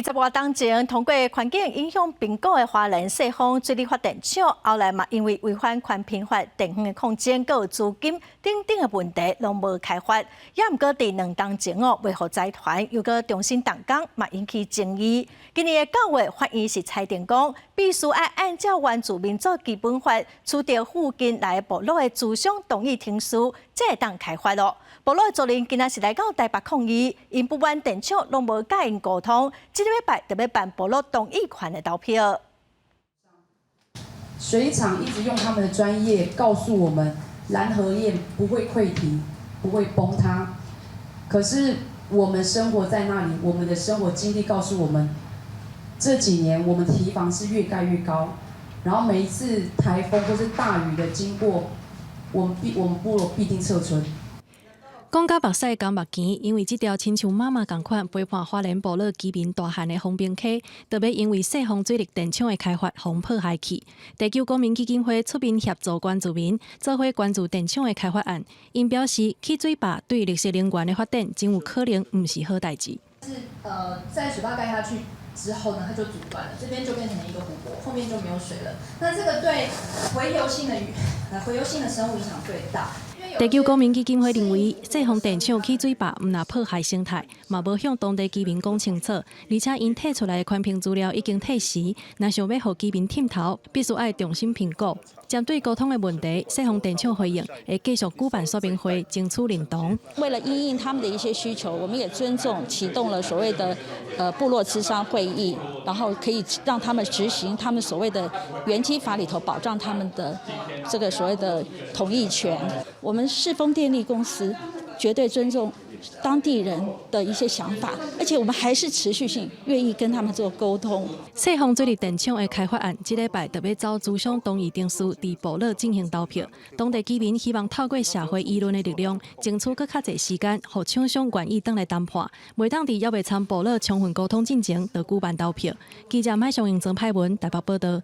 20多年前，通过环境影响评估的花莲细丰水利发电厂，后来嘛因为违反环评法、电源的控制、还有资金等等的问题，拢无开发。也毋过伫2年前维护财团又搁重新动工，嘛引起争议。今年的9月，法院是裁定讲，必须要按照原住民族基本法，取得附近来部落的自相同意庭书，才会当开发咯。部落的族人今仔是来到台北抗议，因不满电厂拢无甲因沟通，这个礼拜特别办部落同意权的投票。水厂一直用他们的专业告诉我们，蓝河堰不会溃堤，不会崩塌。可是我们生活在那里，我们的生活经历告诉我们，这几年我们堤防是越盖越高，然后每一次台风或是大雨的经过，我们部落必定撤村。讲到目屎甘目甜，因为这条亲像妈妈同款陪伴花莲部落居民大汉的丰平溪，特别因为细丰水利电厂的开发，轰破坏去。地球公民基金会出面协助原住民，做伙关注电厂的开发案。因表示，起水坝对绿色能源的发展，真有可能唔是好代志。是在水坝盖下去之后呢，它就阻断了，这边就变成一个湖泊，后面就没有水了。那这个对洄游性的生物影响最大。地球公民基金会认为，细丰电厂起水坝唔但破坏生态，嘛无向当地居民讲清楚，而且因摕出来的环评资料已经退时，若想要让居民忝头，必须要重新评估。针对沟通的问题，细丰电厂回应会继续举办说明会，争取认同。为了因应他们的一些需求，我们也尊重启动了所谓的部落咨商会议，然后可以让他们执行他们所谓的原基法里头保障他们的这个所谓的同意权。我们世丰电力公司绝对尊重当地人的一些想法，而且我们还是持续性愿意跟他们做沟通。细丰水利电厂的开发案，这礼拜特别遭自相同意定书伫部落进行投票。当地居民希望透过社会议论的力量，争取更较侪时间，让厂商愿意回来谈判。袂当伫还未参部落充分沟通进前，就举办投票。记者麦尚英曾派文台北报道。